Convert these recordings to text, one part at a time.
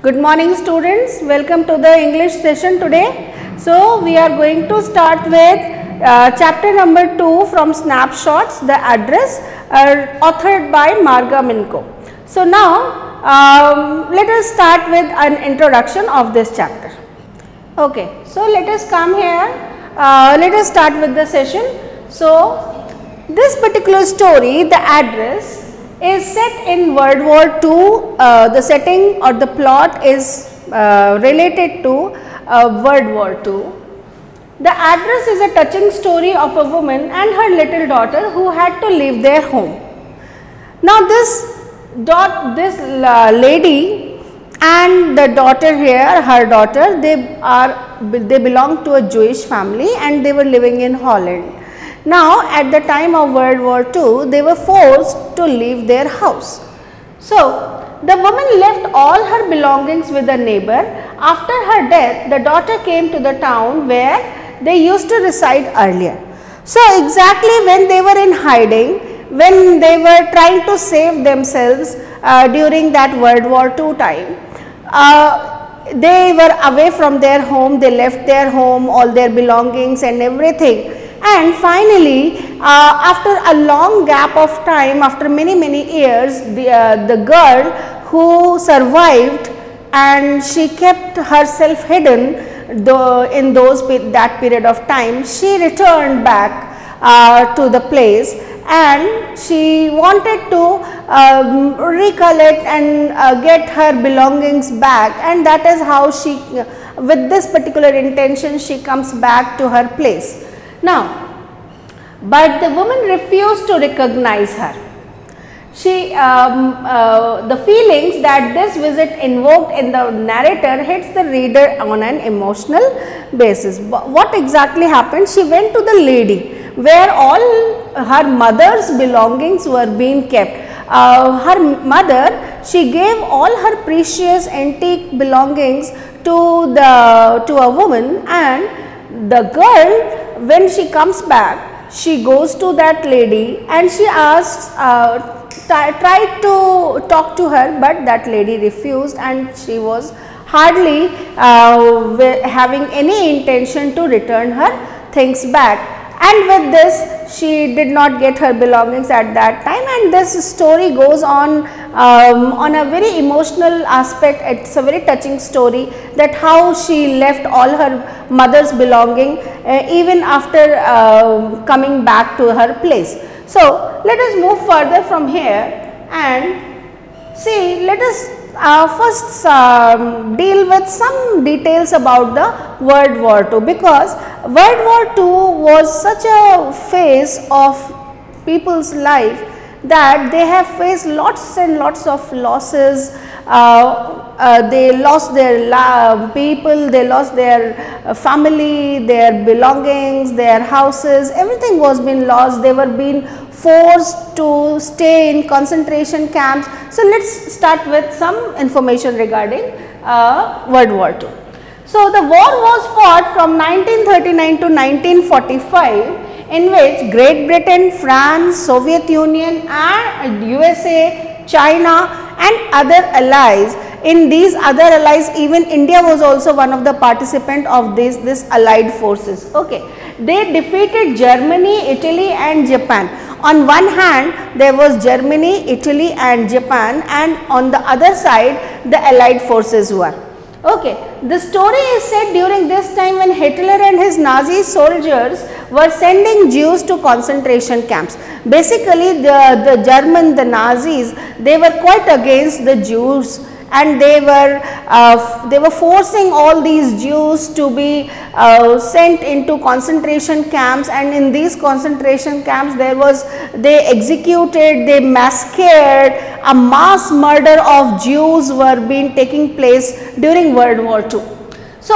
Good morning students, welcome to the English session today. So we are going to start with chapter number 2 from Snapshots, the address, authored by Marga Minko. So now let us start with an introduction of this chapter. Okay, so let us come here, let us start with the session. So this particular story, the address, is set in World War II. The setting or the plot is related to World War II. The address is a touching story of a woman and her little daughter who had to leave their home. Now this lady and the daughter here, her daughter, they belong to a Jewish family and they were living in Holland. Now at the time of World War II, they were forced to leave their house. So the woman left all her belongings with a neighbor. After her death, the daughter came to the town where they used to reside earlier. So exactly when they were in hiding, when they were trying to save themselves during that World War II time, they were away from their home, they left their home, all their belongings and everything. And finally, after a long gap of time, after many years, the girl who survived and she kept herself hidden in that period of time, she returned back to the place and she wanted to recollect and get her belongings back, and that is how she, with this particular intention, she comes back to her place. Now, but the woman refused to recognize her. She, the feelings that this visit invoked in the narrator hits the reader on an emotional basis. What exactly happened? She went to the lady where all her mother's belongings were being kept. Her mother, she gave all her precious antique belongings to a woman, and the girl, when she comes back, she goes to that lady and she asks, tried to talk to her, but that lady refused and she was hardly having any intention to return her things back. And with this, she did not get her belongings at that time, and this story goes on a very emotional aspect. It's a very touching story that how she left all her mother's belonging even after coming back to her place. So let us move further from here and see, let us first deal with some details about the World War II, because World War II was such a phase of people's life that they have faced lots and lots of losses. They lost their people, they lost their family, their belongings, their houses, everything was being lost. They were being forced to stay in concentration camps. So let us start with some information regarding World War II. So the war was fought from 1939 to 1945, in which Great Britain, France, Soviet Union and USA, China and other allies. In these other allies, even India was also one of the participants of this allied forces. Okay, they defeated Germany, Italy and Japan. On one hand, there was Germany, Italy and Japan, and on the other side, the allied forces were. Okay, the story is set during this time when Hitler and his Nazi soldiers were sending Jews to concentration camps. Basically, the Nazis, they were quite against the Jews, and they were forcing all these Jews to be sent into concentration camps, and in these concentration camps they executed, they massacred, a mass murder of Jews were taking place during World War II. So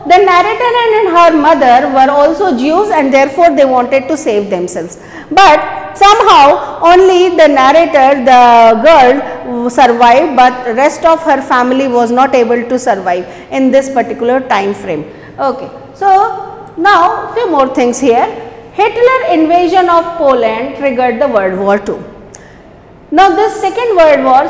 the narrator and her mother were also Jews, and therefore they wanted to save themselves. But somehow only the narrator, the girl, survived, but rest of her family was not able to survive in this particular time frame. Okay. So now few more things here. Hitler invasion of Poland triggered the World War II. Now this second world war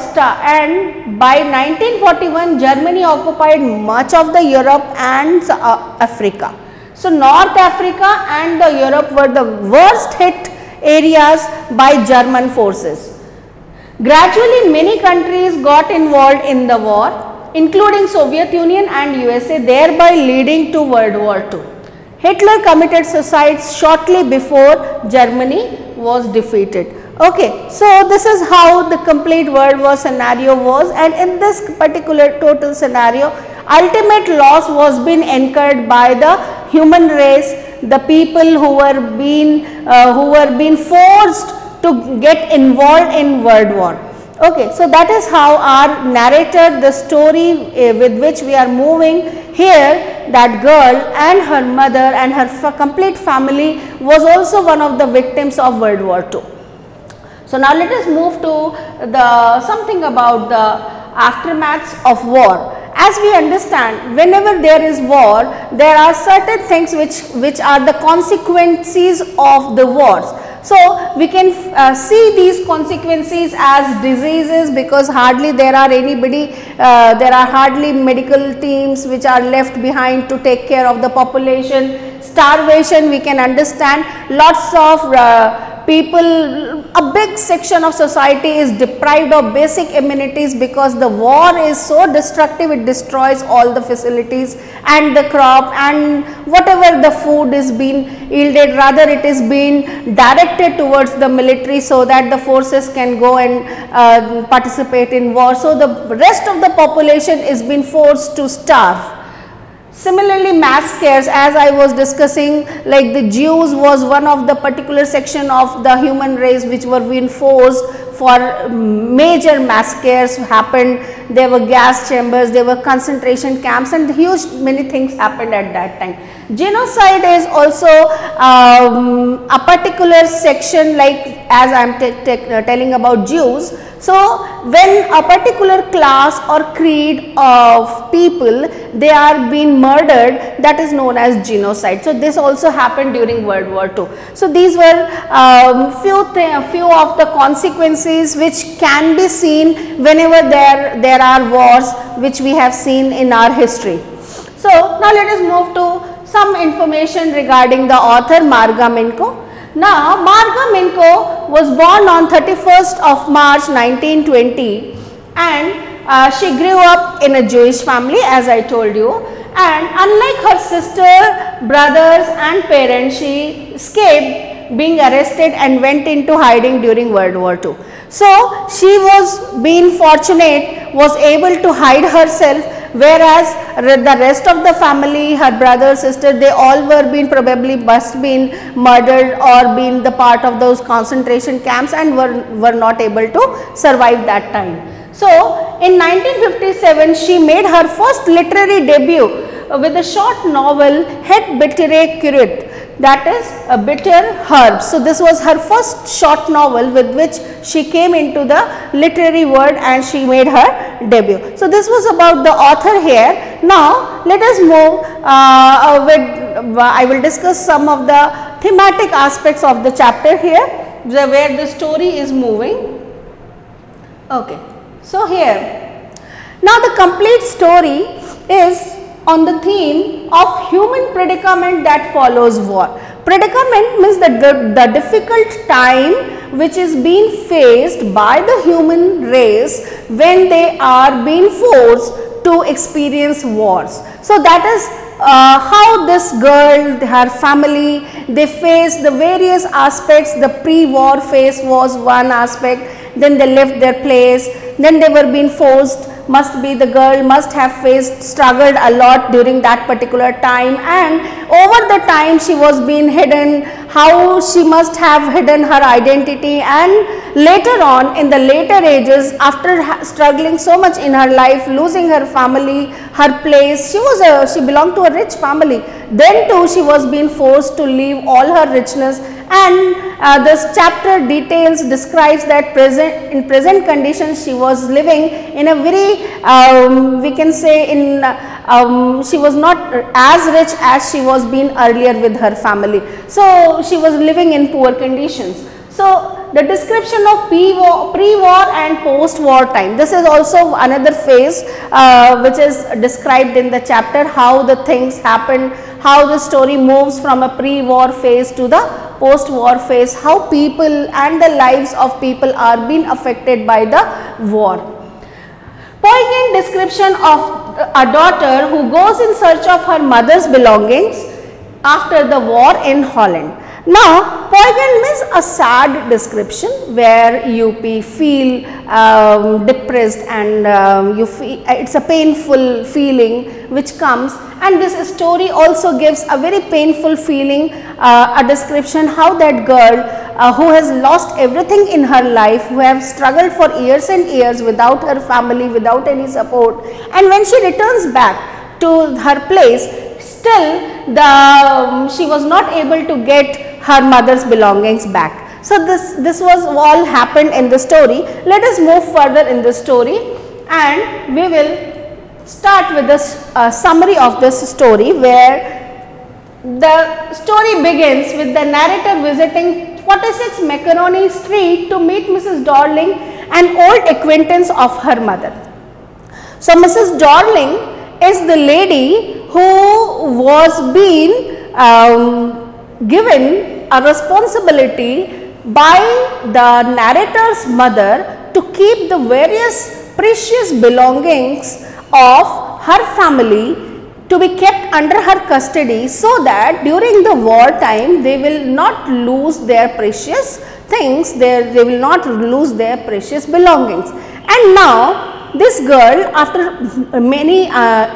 and by 1941 Germany occupied much of the Europe and Africa. So North Africa and the Europe were the worst hit areas by German forces. Gradually many countries got involved in the war, including Soviet Union and USA, thereby leading to World War II. Hitler committed suicide shortly before Germany was defeated. Okay, so this is how the complete World War scenario was, and in this particular total scenario, ultimate loss was being incurred by the human race, the people who were being forced to get involved in World War. Okay, so that is how our narrator, the story with which we are moving here, that girl and her mother and her complete family was also one of the victims of World War II. So now let us move to something about the aftermaths of war. As we understand, whenever there is war, there are certain things which are the consequences of the wars. So we can see these consequences as diseases, because hardly there are hardly medical teams which are left behind to take care of the population. Starvation, we can understand, lots of people, a big section of society is deprived of basic amenities because the war is so destructive, it destroys all the facilities and the crop, and whatever the food is being yielded, rather it is being directed towards the military so that the forces can go and participate in war. So the rest of the population is being forced to starve. Similarly, mass scares, as I was discussing, like the Jews was one of the particular section of the human race which were being forced for major mass scares happened. There were gas chambers, there were concentration camps, and huge many things happened at that time. Genocide is also a particular section, like as I am telling about Jews. So when a particular class or creed of people, they are being murdered, that is known as genocide. So this also happened during World War II. So these were few of the consequences which can be seen whenever there are wars, which we have seen in our history. So now let us move to some information regarding the author Marga Minko. Now, Marga Minko was born on 31st of March 1920, and she grew up in a Jewish family, as I told you, and unlike her sister, brothers and parents, she escaped being arrested and went into hiding during World War II. So she was being fortunate, was able to hide herself, whereas the rest of the family, her brother, sister, they all were probably must been murdered or been the part of those concentration camps and were not able to survive that time. So in 1957 she made her first literary debut with a short novel Het Bittere Kruid, that is a bitter herb. So this was her first short novel with which she came into the literary world and she made her debut. So this was about the author here. Now let us move I will discuss some of the thematic aspects of the chapter here, where the story is moving. Okay, so here now the complete story is on the theme of human predicament that follows war. Predicament means the difficult time which is being faced by the human race when they are being forced to experience wars. So that is how this girl, her family, they face the various aspects. The pre-war phase was one aspect, then they left their place, then they were being forced. The girl must have struggled a lot during that particular time, and over the time she was being hidden, how she must have hidden her identity, and later on in the later ages, after struggling so much in her life, losing her family, her place, she belonged to a rich family, then too she was being forced to leave all her richness. And this chapter describes that in present conditions she was living in a very we can say she was not as rich as she was being earlier with her family. So she was living in poor conditions. So, the description of pre-war and post-war time, this is also another phase which is described in the chapter, how the things happen, how the story moves from a pre-war phase to the post-war phase, how people and the lives of people are being affected by the war. Poignant description of a daughter who goes in search of her mother's belongings after the war in Holland. Now, poignant means a sad description where you feel depressed and you feel it's a painful feeling which comes, and this story also gives a very painful feeling, a description how that girl who has lost everything in her life, who have struggled for years and years without her family, without any support, and when she returns back to her place, still she was not able to get her mother's belongings back. So, this was all happened in the story. Let us move further in the story and we will start with this summary of this story, where the story begins with the narrator visiting 46 Macaroni Street to meet Mrs. Darling, an old acquaintance of her mother. So, Mrs. Darling is the lady who was being given a responsibility by the narrator's mother to keep the various precious belongings of her family to be kept under her custody, so that during the war time they will not lose their precious things, they will not lose their precious belongings. And now this girl, after many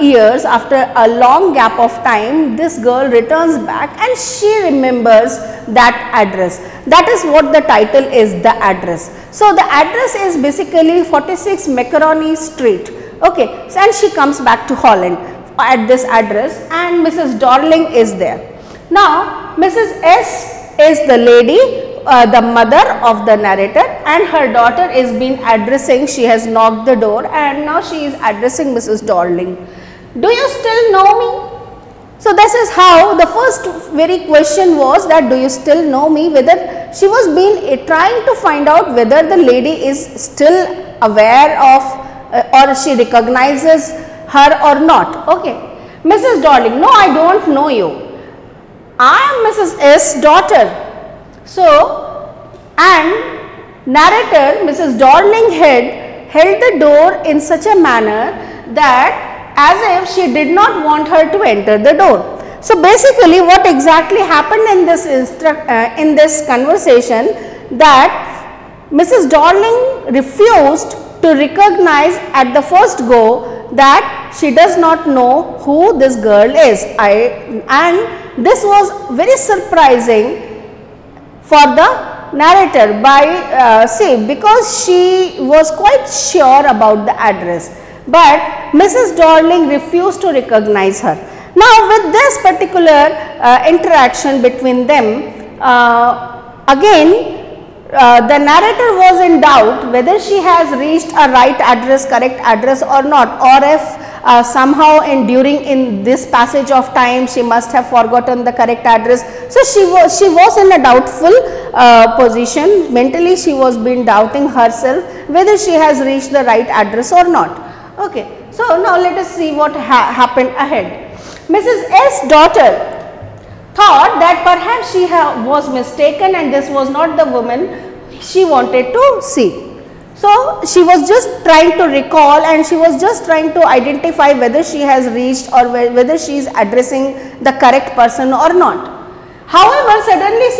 years, after a long gap of time, this girl returns back and she remembers that address. That is what the title is, the address. So, the address is basically 46 Macaroni Street, okay, and she comes back to Holland at this address, and Mrs. Darling is there. Now, Mrs. S is the lady, the mother of the narrator, and her daughter is being addressing, she has knocked the door and now she is addressing Mrs. Darling. Do you still know me? So, this is how the first very question was, that do you still know me, whether she was trying to find out whether the lady is still aware of or she recognizes her or not. Okay. Mrs. Darling, no, I don't know you. I am Mrs. S. daughter. So, and narrator Mrs. Darling held the door in such a manner that as if she did not want her to enter the door. So, basically what exactly happened in this conversation, that Mrs. Darling refused to recognize at the first go that she does not know who this girl is. And this was very surprising for the narrator because she was quite sure about the address, but Mrs. Darling refused to recognize her. Now, with this particular interaction between them, again the narrator was in doubt whether she has reached a right address, correct address or not, or if somehow in this passage of time she must have forgotten the correct address. So, she was in a doubtful position, mentally she was been doubting herself whether she has reached the right address or not. Okay. So, now let us see what happened ahead. Mrs. S. daughter thought that perhaps she was mistaken and this was not the woman she wanted to see. So, she was just trying to recall and she was just trying to identify whether she has reached or whether she is addressing the correct person or not. However, suddenly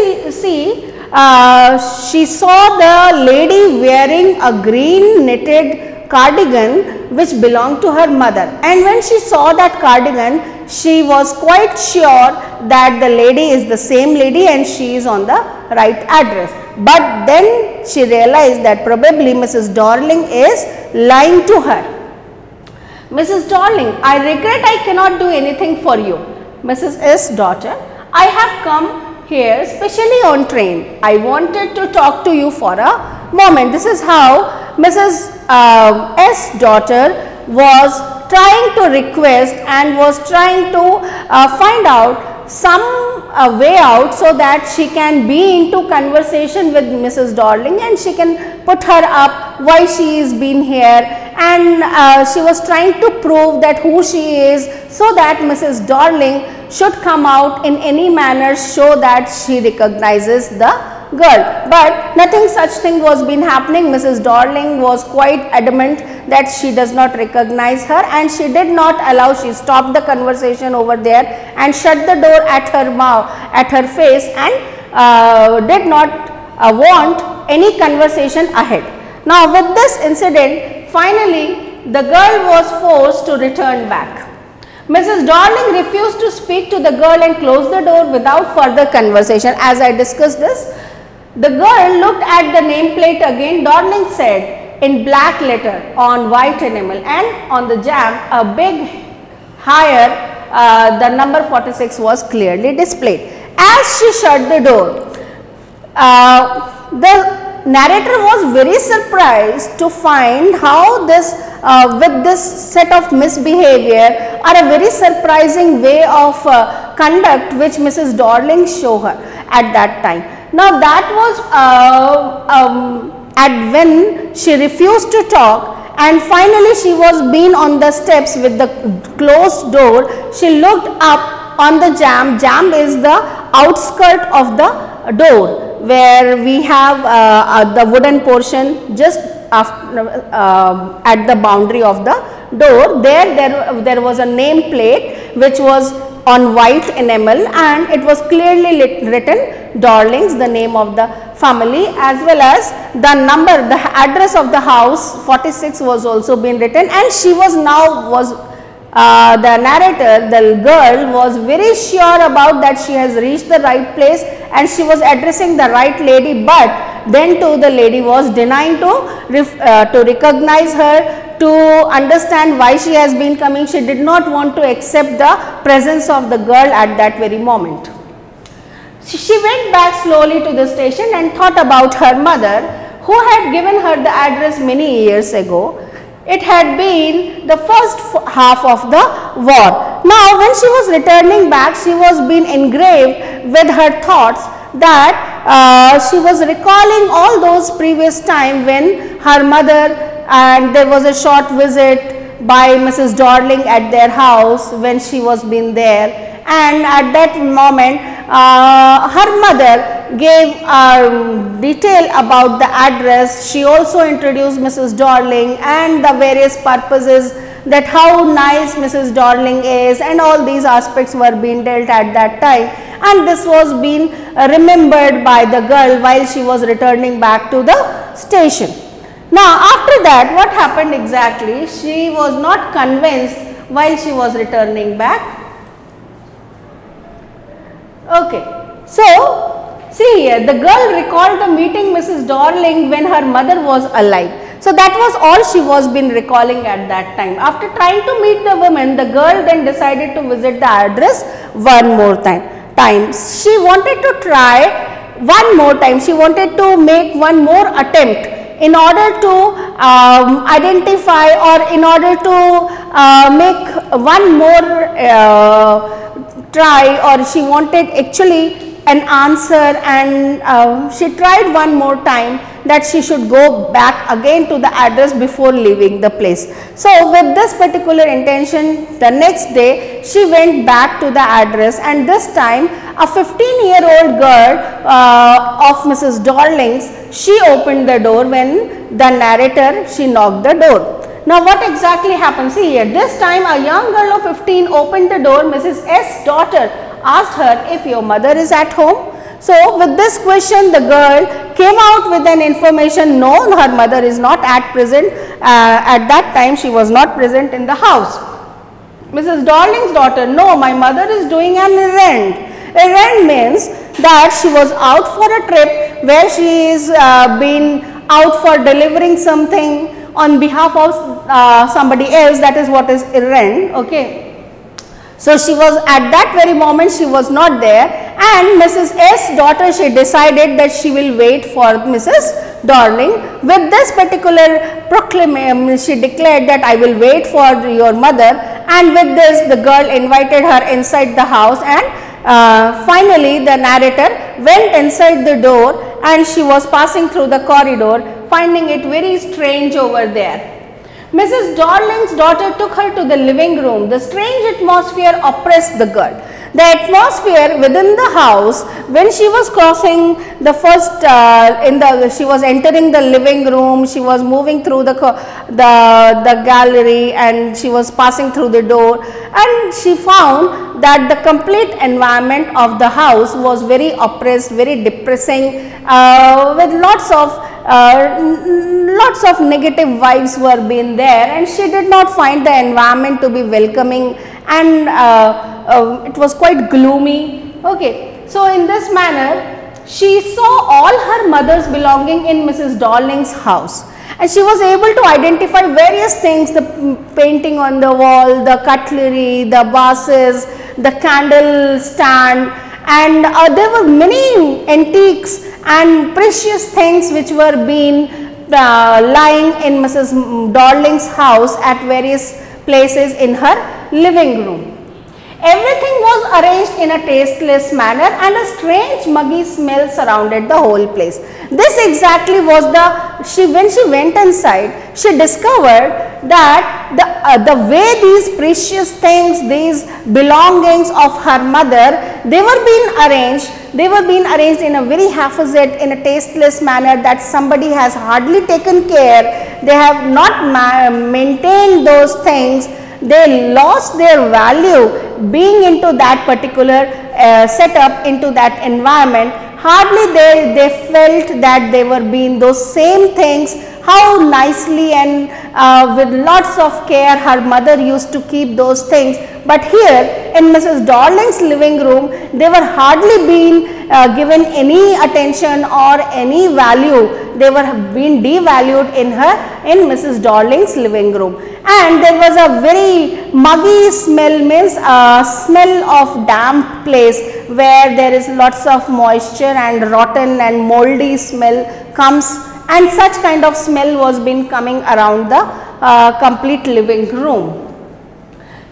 she saw the lady wearing a green knitted cardigan which belonged to her mother, and when she saw that cardigan, she was quite sure that the lady is the same lady and she is on the right address. But then she realized that probably Mrs. Darling is lying to her. Mrs. Darling, I regret I cannot do anything for you. Mrs. S. daughter, I have come here specially on train. I wanted to talk to you for a moment. This is how Mrs. S. daughter was trying to request and was trying to find out some a way out so that she can be into conversation with Mrs. Darling, and she can put her up why she is been here, and she was trying to prove that who she is, so that Mrs. Darling should come out in any manner, show that she recognizes the girl. But nothing such thing was been happening. Mrs. Darling was quite adamant that she does not recognize her, and she did not allow, she stopped the conversation over there and shut the door at her mouth, at her face, and did not want any conversation ahead. Now with this incident, finally the girl was forced to return back. Mrs. Darling refused to speak to the girl and closed the door without further conversation. As I discussed this, the girl looked at the nameplate again. Darling said in black letter on white enamel, and on the jamb a big higher the number 46 was clearly displayed. As she shut the door, the narrator was very surprised to find how this with this set of misbehavior or a very surprising way of conduct which Mrs. Darling showed her at that time. Now that was at when she refused to talk, and finally she was been on the steps with the closed door. She looked up on the jamb. Jamb is the outskirt of the door, where we have the wooden portion just after, at the boundary of the door. There was a name plate which was on white enamel, and it was clearly written Darlings, the name of the family, as well as the number, the address of the house 46 was also been written, and she was now the narrator, the girl, was very sure about that she has reached the right place and she was addressing the right lady, but then too the lady was denying to recognize her, to understand why she has been coming. She did not want to accept the presence of the girl at that very moment. She went back slowly to the station and thought about her mother, who had given her the address many years ago. It had been the first half of the war. Now when she was returning back, she was being engraved with her thoughts that she was recalling all those previous time when her mother, and there was a short visit by Mrs. Darling at their house when she was been there, and at that moment her mother gave detail about the address. She also introduced Mrs. Darling and the various purposes, that how nice Mrs. Darling is, and all these aspects were being dealt at that time, and this was being remembered by the girl while she was returning back to the station. Now after that, what happened exactly? She was not convinced while she was returning back. Okay, so see here, the girl recalled the meeting Mrs. Darling when her mother was alive. So that was all she was been recalling at that time. After trying to meet the woman, the girl then decided to visit the address one more time. She wanted to try one more time. She wanted to make one more attempt in order to identify, or in order to make one more try, or she wanted actually an answer, and she tried one more time that she should go back again to the address before leaving the place. So with this particular intention, the next day she went back to the address, and this time a 15-year-old girl of Mrs. Darling's, she opened the door when the narrator, she knocked the door. Now what exactly happened? See here, this time a young girl of 15 opened the door. Mrs. S. daughter asked her if your mother is at home. So with this question, the girl came out with an information, no, her mother is not at present, at that time she was not present in the house. Mrs. Darling's daughter, no, my mother is doing an errand. Errand means that she was out for a trip where she is been out for delivering something on behalf of somebody else. That is what is errand. Okay. So she was at that very moment, she was not there, and Mrs. S. daughter, she decided that she will wait for Mrs. Darling. With this particular proclamation, she declared that I will wait for your mother, and with this the girl invited her inside the house, and finally the narrator went inside the door and she was passing through the corridor, finding it very strange over there. Mrs. Darling's daughter took her to the living room. The strange atmosphere oppressed the girl. The atmosphere within the house, when she was crossing the first, she was entering the living room, she was moving through the gallery and she was passing through the door, and she found that the complete environment of the house was very oppressed, very depressing, with lots of negative vibes were being there, and she did not find the environment to be welcoming, and it was quite gloomy. Okay, so in this manner she saw all her mother's belonging in Mrs. Darling's house, and she was able to identify various things, the painting on the wall, the cutlery, the vases, the candle stand, and there were many antiques and precious things which were being lying in Mrs. Darling's house at various places in her living room. Everything was arranged in a tasteless manner and a strange muggy smell surrounded the whole place. This exactly was when she went inside, she discovered that the way these precious things, these belongings of her mother, they were being arranged in a very haphazard, in a tasteless manner, that somebody has hardly taken care, they have not maintained those things. They lost their value being into that particular setup, into that environment. Hardly they felt that they were being those same things, how nicely and with lots of care her mother used to keep those things. But here in Mrs. Darling's living room, they were hardly being given any attention or any value. They were being devalued in Mrs. Darling's living room. And there was a very muggy smell, means smell of damp place where there is lots of moisture and rotten and moldy smell comes, and such kind of smell was been coming around the complete living room.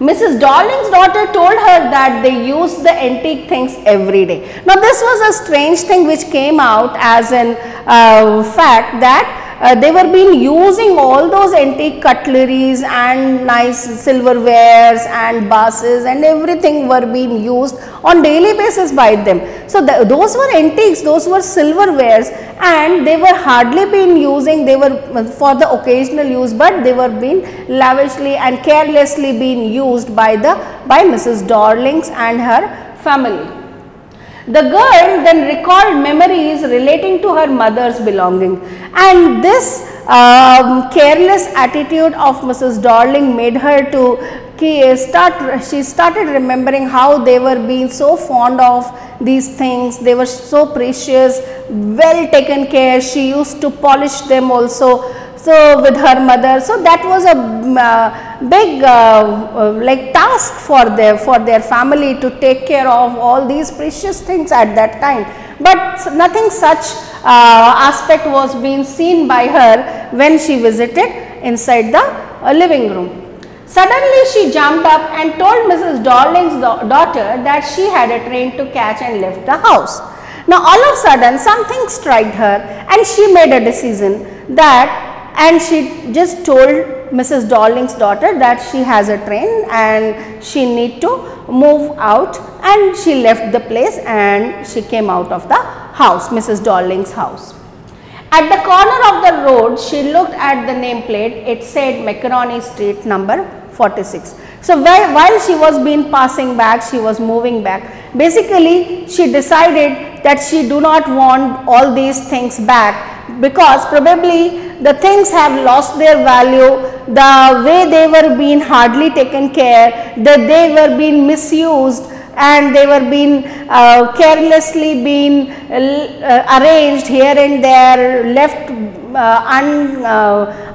Mrs. Darling's daughter told her that they used the antique things every day. Now this was a strange thing which came out as an fact that they were been using all those antique cutleries and nice silverwares and vases and everything were being used on daily basis by them. So those were antiques, those were silverwares, and they were hardly been using, they were for the occasional use, but they were being lavishly and carelessly being used by Mrs. Darling's and her family. The girl then recalled memories relating to her mother's belonging, and this careless attitude of Mrs. Darling made her to she started remembering how they were being so fond of these things. They were so precious, well taken care. She used to polish them also, so with her mother. So that was a big like task for their family to take care of all these precious things at that time. But nothing such aspect was being seen by her when she visited inside the living room. Suddenly she jumped up and told Mrs. Darling's daughter that she had a train to catch and left the house. Now all of a sudden something struck her and she made a decision and she just told Mrs. Darling's daughter that she has a train and she need to move out, and she left the place and she came out of the house, Mrs. Darling's house. At the corner of the road, she looked at the nameplate. It said Macaroni Street number 46. So while she was passing back, she was moving back. Basically, she decided that she do not want all these things back, because probably the things have lost their value, the way they were being hardly taken care, that they were being misused and they were being carelessly being arranged here and there, left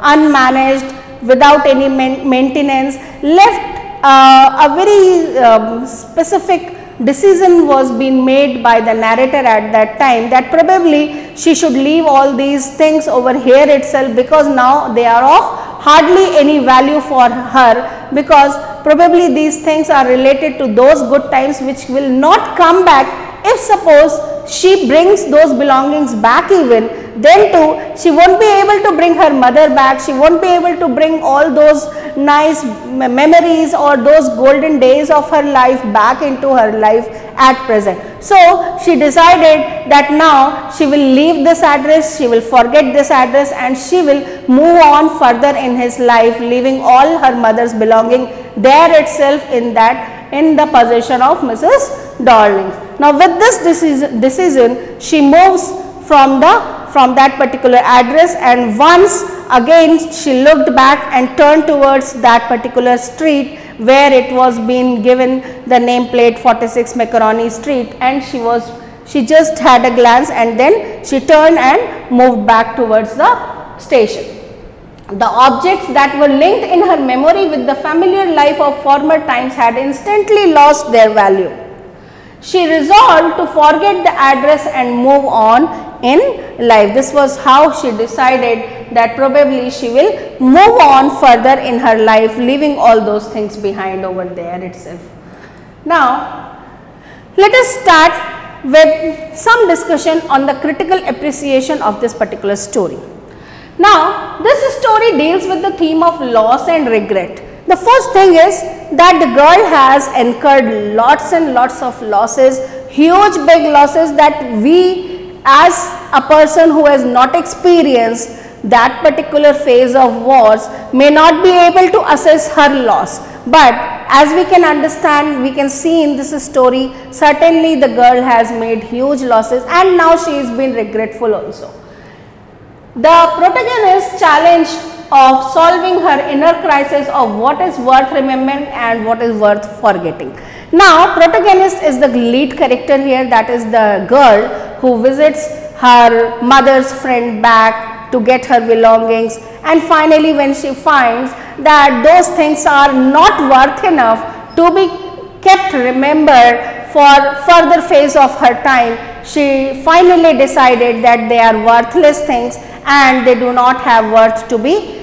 unmanaged without any maintenance, left a very specific decision was being made by the narrator at that time, that probably she should leave all these things over here itself, because now they are of hardly any value for her, because probably these things are related to those good times which will not come back if suppose she brings those belongings back even, then too she won't be able to bring her mother back, she won't be able to bring all those nice memories or those golden days of her life back into her life at present. So she decided that now she will leave this address, she will forget this address, and she will move on further in his life, leaving all her mother's belonging there itself in the possession of Mrs. Darling. Now with this decision she moves from that particular address, and once again she looked back and turned towards that particular street where it was being given the nameplate 46 Macaroni Street, and she just had a glance and then she turned and moved back towards the station. The objects that were linked in her memory with the familiar life of former times had instantly lost their value. She resolved to forget the address and move on in life. This was how she decided that probably she will move on further in her life, leaving all those things behind over there itself. Now, let us start with some discussion on the critical appreciation of this particular story. Now, this story deals with the theme of loss and regret. The first thing is that the girl has incurred lots and lots of losses, huge big losses that we as a person who has not experienced that particular phase of wars may not be able to assess her loss. But as we can understand, we can see in this story, certainly the girl has made huge losses and now she is being regretful also. The protagonist's challenge of solving her inner crisis of what is worth remembering and what is worth forgetting. Now, protagonist is the lead character here, that is the girl who visits her mother's friend back to get her belongings, and finally when she finds that those things are not worth enough to be kept remembered for further phase of her time, she finally decided that they are worthless things and they do not have worth to be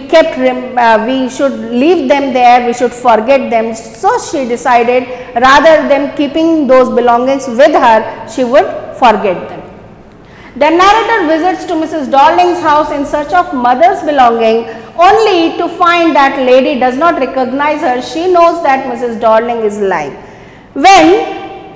kept, we should leave them there, we should forget them. So she decided rather than keeping those belongings with her, she would forget them. The narrator visits to Mrs. Darling's house in search of mother's belonging, only to find that lady does not recognize her. She knows that Mrs. Darling is lying.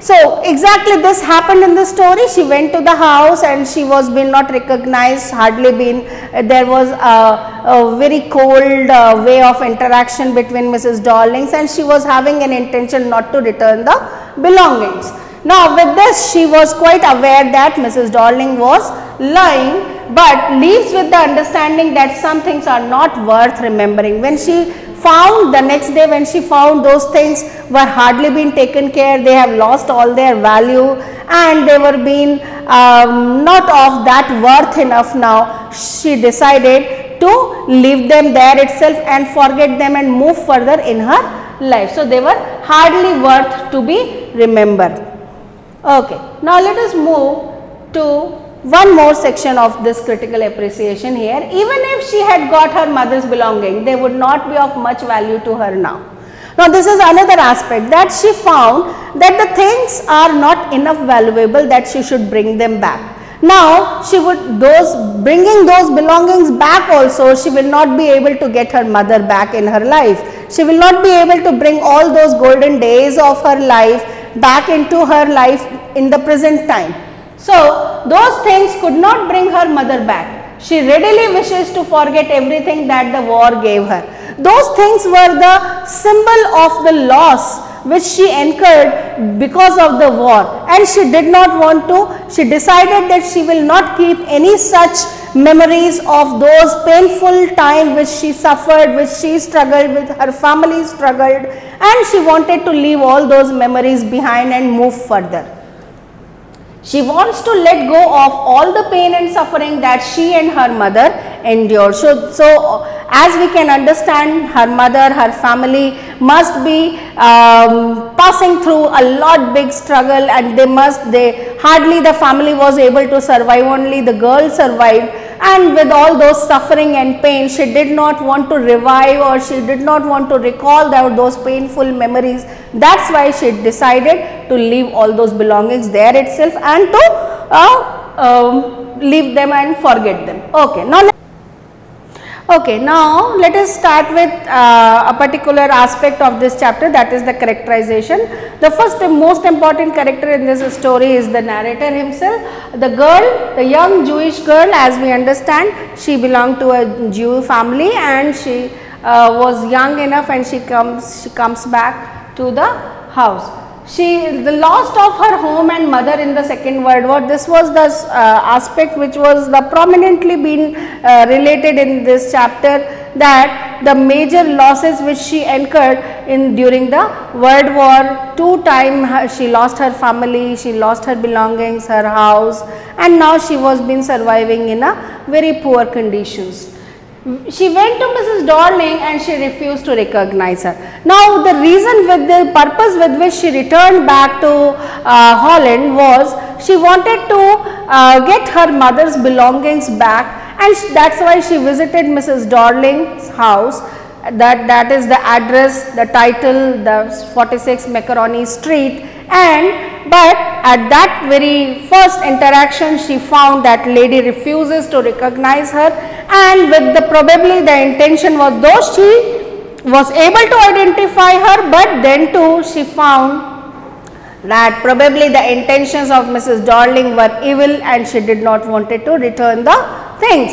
So exactly this happened in the story. She went to the house and she was being not recognized, there was a very cold way of interaction between Mrs. Darlings, and she was having an intention not to return the belongings. Now with this she was quite aware that Mrs. Darling was lying, but leaves with the understanding that some things are not worth remembering. When she found the next day, when she found those things were hardly being taken care, they have lost all their value and they were being not of that worth enough now, she decided to leave them there itself and forget them and move further in her life. So they were hardly worth to be remembered. Okay, now let us move to one more section of this critical appreciation here. Even if she had got her mother's belonging, they would not be of much value to her now. Now this is another aspect, that she found that the things are not enough valuable that she should bring them back. Now she would, bringing those belongings back also, she will not be able to get her mother back in her life. She will not be able to bring all those golden days of her life back into her life in the present time. So those things could not bring her mother back. She readily wishes to forget everything that the war gave her. Those things were the symbol of the loss which she incurred because of the war, and she did not want to, she decided that she will not keep any such memories of those painful time which she suffered, which she struggled with, her family struggled, and she wanted to leave all those memories behind and move further. She wants to let go of all the pain and suffering that she and her mother endured. So as we can understand, her mother, her family must be passing through a lot big struggle, and hardly the family was able to survive, only the girl survived, and with all those suffering and pain, she did not want to revive, or she did not want to recall those painful memories. That's why she decided to leave all those belongings there itself and to leave them and forget them. Okay, now let us start with a particular aspect of this chapter, that is the characterization. The first and most important character in this story is the narrator himself. The girl, the young Jewish girl, as we understand, she belonged to a Jew family, and she was young enough, and she comes back to the house. The loss of her home and mother in the Second World War, this was the aspect which was the prominently been related in this chapter, that the major losses which she incurred during the World War II time. She lost her family, she lost her belongings, her house, and now she was been surviving in a very poor conditions. She went to Mrs. Darling and she refused to recognize her. Now the reason, with the purpose with which she returned back to Holland, was she wanted to get her mother's belongings back, and that's why she visited Mrs. Darling's house. That is the address, the title, the 46 Macaroni Street, but at that very first interaction, she found that lady refuses to recognize her, and with probably the intention was, though she was able to identify her, but then too she found that probably the intentions of Mrs. Darling were evil, and she did not wanted to return the things.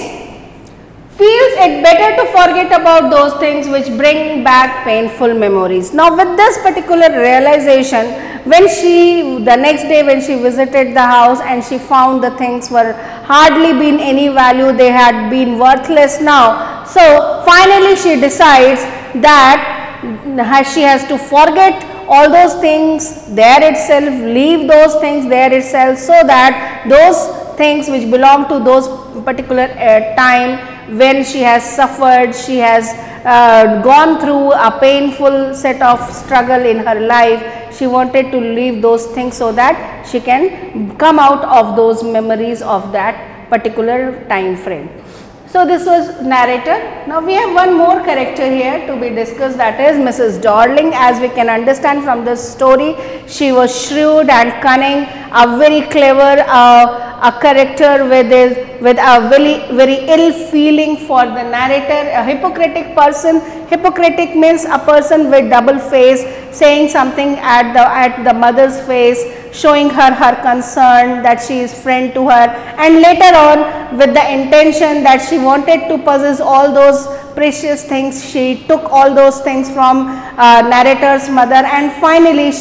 Feels it better to forget about those things which bring back painful memories. Now with this particular realization, the next day when she visited the house and she found the things were hardly been any value, they had been worthless now. So finally she decides that she has to forget all those things there itself, leave those things there itself, so that those things which belong to those particular time when she has suffered, she has gone through a painful set of struggle in her life, she wanted to leave those things so that she can come out of those memories of that particular time frame. So this was narrator. Now we have one more character here to be discussed, that is Mrs. Darling. As we can understand from this story, she was shrewd and cunning, a very clever a character with a very ill feeling for the narrator, a hypocritic person. Hypocritic means a person with double face, saying something at the mother's face, showing her concern that she is friend to her, and later on with the intention that she wanted to possess all those precious things, she took all those things from narrator's mother, and finally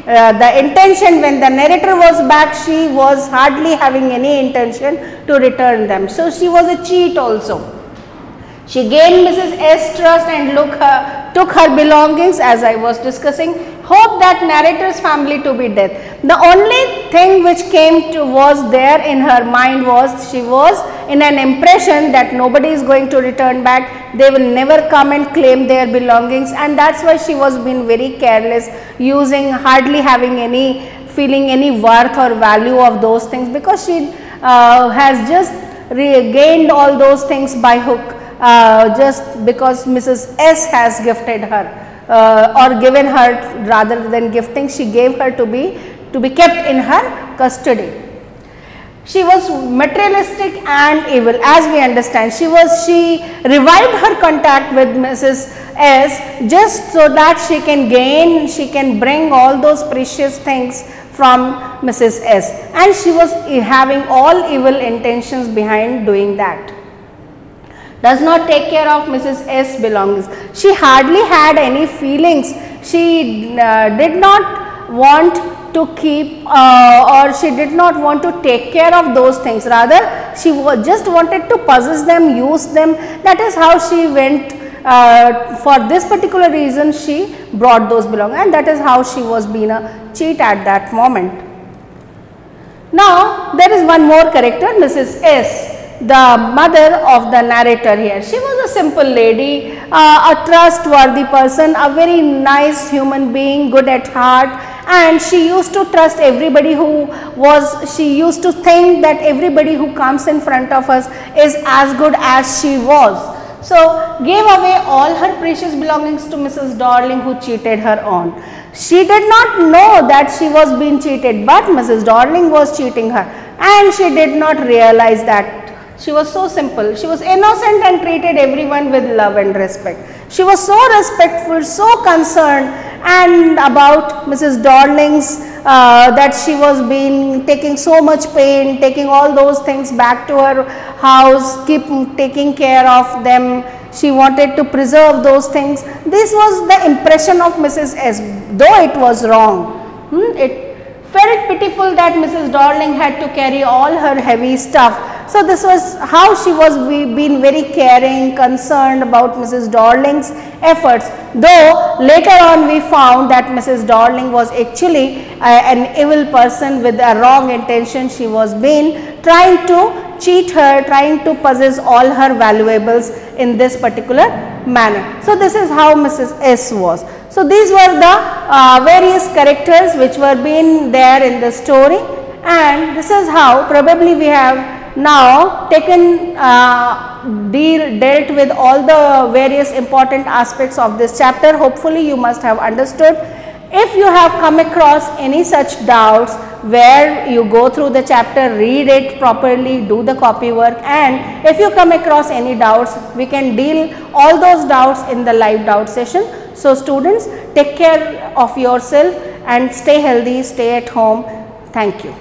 the intention, when the narrator was back, she was hardly having any intention to return them. So she was a cheat also. She gained Mrs. S trust and took her belongings, as I was discussing. Hope that narrator's family to be dead. The only thing which was there in her mind was, she was in an impression that nobody is going to return back, they will never come and claim their belongings, and that's why she was being very careless, hardly having feeling any worth or value of those things, because she has just regained all those things by hook, just because Mrs. S has gifted her. Or given her, rather than gifting, she gave her to be kept in her custody. She was materialistic and evil, as we understand. She revived her contact with Mrs. S just so that she can bring all those precious things from Mrs. S, and she was having all evil intentions behind doing that. Does not take care of Mrs. S belongings. She hardly had any feelings. She did not want to keep or she did not want to take care of those things. Rather, she just wanted to possess them, use them. That is how she went. For this particular reason, she brought those belongings, and that is how she was being a cheat at that moment. Now, there is one more character, Mrs. S, the mother of the narrator here. She was a simple lady, a trustworthy person, a very nice human being, good at heart, and she used to trust everybody she used to think that everybody who comes in front of us is as good as she was. So gave away all her precious belongings to Mrs. Darling, who cheated her on. She did not know that she was being cheated, but Mrs. Darling was cheating her, and she did not realize that. She was so simple. She was innocent and treated everyone with love and respect. She was so respectful, so concerned and about Mrs. Darling's that she was taking so much pain, taking all those things back to her house, taking care of them. She wanted to preserve those things. This was the impression of Mrs. S, though it was wrong. It felt pitiful that Mrs. Darling had to carry all her heavy stuff. So this was how she was being very caring, concerned about Mrs. Darling's efforts, though later on we found that Mrs. Darling was actually an evil person with a wrong intention. She was trying to cheat her, trying to possess all her valuables in this particular manner. So this is how Mrs. S was. So these were the various characters which were there in the story, and this is how probably we have now taken dealt with all the various important aspects of this chapter. Hopefully you must have understood. If you have come across any such doubts where you go through the chapter, read it properly, do the copy work, and if you come across any doubts, we can deal all those doubts in the live doubt session. So students, take care of yourself and stay healthy, stay at home. Thank you.